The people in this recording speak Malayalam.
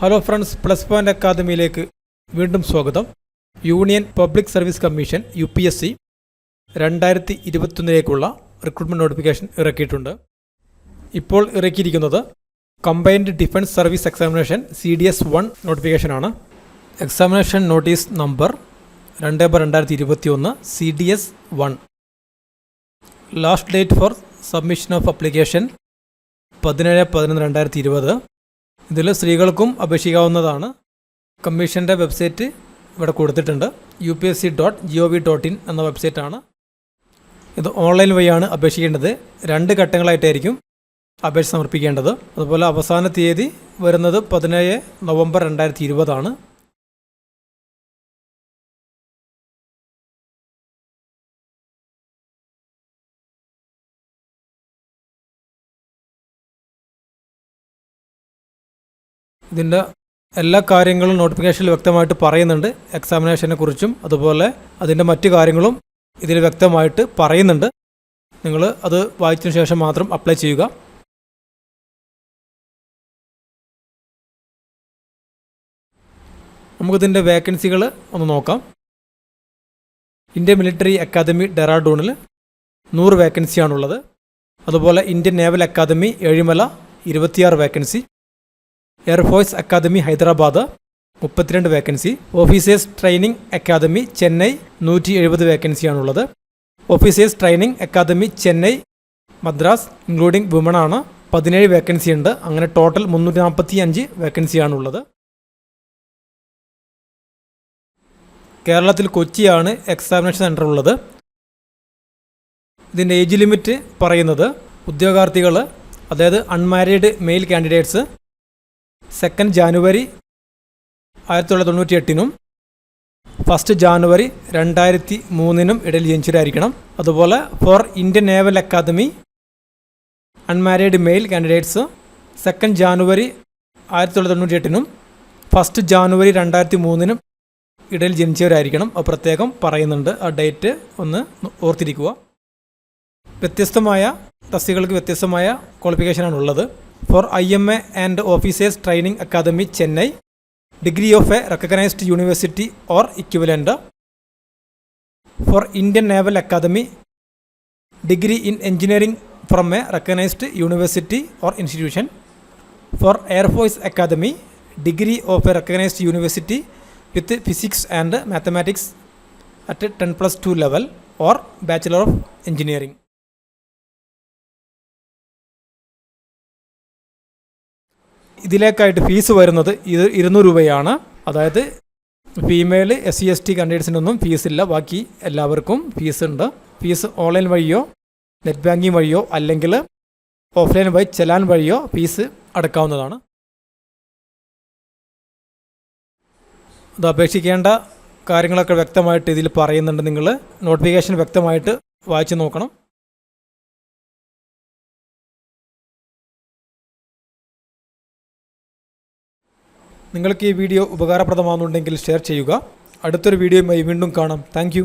ഹലോ ഫ്രണ്ട്സ്, പ്ലസ് പോയിന്റ് അക്കാദമിയിലേക്ക് വീണ്ടും സ്വാഗതം. Union public service commission UPSC 2021 recruitment notification ഇറക്കിയിട്ടുണ്ട്. ഇപ്പോൾ ഇറക്കിയിരിക്കുന്നത് combined defence service examination CDS-1 നോട്ടിഫിക്കേഷനാണ്. Examination notice number 2/2021 CDS-1. Last date for submission of application 17/11/2020. ഇതിൽ സ്ത്രീകൾക്കും അപേക്ഷിക്കാവുന്നതാണ്. കമ്മീഷൻ്റെ വെബ്സൈറ്റ് ഇവിടെ കൊടുത്തിട്ടുണ്ട്. upsc.gov.in എന്ന വെബ്സൈറ്റാണ്. ഇത് ഓൺലൈൻ വഴിയാണ് അപേക്ഷിക്കേണ്ടത്. 2 ഘട്ടങ്ങളായിട്ടായിരിക്കും അപേക്ഷ സമർപ്പിക്കേണ്ടത്. അതുപോലെ അവസാന തീയതി വരുന്നത് 17 നവംബർ 2020 ആണ്. ഇതിൻ്റെ എല്ലാ കാര്യങ്ങളും നോട്ടിഫിക്കേഷനിൽ വ്യക്തമായിട്ട് പറയുന്നുണ്ട്. എക്സാമിനേഷനെ കുറിച്ചും അതുപോലെ അതിൻ്റെ മറ്റു കാര്യങ്ങളും ഇതിൽ വ്യക്തമായിട്ട് പറയുന്നുണ്ട്. നിങ്ങൾ അത് വായിച്ചതിന് ശേഷം മാത്രം അപ്ലൈ ചെയ്യുക. നമുക്കിതിൻ്റെ വേക്കൻസികൾ ഒന്ന് നോക്കാം. ഇന്ത്യൻ മിലിറ്ററി അക്കാദമി ഡെറാഡൂണിൽ 100 വേക്കൻസിയാണുള്ളത്. അതുപോലെ Indian naval academy Ezhimala 26 vacancy. Air force academy Hyderabad 32 vacancy. Officers training academy Chennai 170 വേക്കൻസിയാണുള്ളത്. Officers training academy Chennai Madras including woman ആണ് 17 വേക്കൻസി ഉണ്ട്. അങ്ങനെ ടോട്ടൽ 345 വേക്കൻസിയാണുള്ളത്. കേരളത്തിൽ കൊച്ചിയാണ് എക്സാമിനേഷൻ സെൻറ്റർ ഉള്ളത്. ഇതിൻ്റെ ഏജ് ലിമിറ്റ് പറയുന്നത് ഉദ്യോഗാർത്ഥികൾ, അതായത് unmarried male candidates 2 January 1998 1 January 2003 ഇടയിൽ ജനിച്ചവരായിരിക്കണം. അതുപോലെ for Indian naval academy unmarried male candidates 2 January 1998 1 January 2003 ഇടയിൽ ജനിച്ചവരായിരിക്കണം. അത് പ്രത്യേകം പറയുന്നുണ്ട്. ആ ഡേറ്റ് ഒന്ന് ഓർത്തിരിക്കുക. വ്യത്യസ്തമായ തസ്തികൾക്ക് വ്യത്യസ്തമായ ക്വാളിഫിക്കേഷനാണുള്ളത്. For IMA and officers training academy Chennai degree of a recognised university or equivalent. For Indian naval academy degree in engineering from a recognised university or institution. For air force academy degree of a recognised university with physics and mathematics at 10+2 level or bachelor of engineering. ഇതിലേക്കായിട്ട് ഫീസ് വരുന്നത് 200 രൂപയാണ്. അതായത് ഫീമെയിൽ SC/ST കാൻഡിഡേറ്റ്സിനൊന്നും ഫീസില്ല. ബാക്കി എല്ലാവർക്കും ഫീസ് ഉണ്ട്. ഫീസ് ഓൺലൈൻ വഴിയോ നെറ്റ് ബാങ്കിങ് വഴിയോ അല്ലെങ്കിൽ ഓഫ്ലൈൻ വഴി ചെലാൻ വഴിയോ ഫീസ് അടക്കാവുന്നതാണ്. അത് അപേക്ഷിക്കേണ്ട കാര്യങ്ങളൊക്കെ വ്യക്തമായിട്ട് ഇതിൽ പറയുന്നുണ്ട്. നിങ്ങൾ നോട്ടിഫിക്കേഷൻ വ്യക്തമായിട്ട് വായിച്ച് നോക്കണം. നിങ്ങൾക്ക് ഈ വീഡിയോ ഉപകാരപ്രദമാകുന്നുണ്ടെങ്കിൽ ഷെയർ ചെയ്യുക. അടുത്തൊരു വീഡിയോയുമായി വീണ്ടും കാണാം. താങ്ക്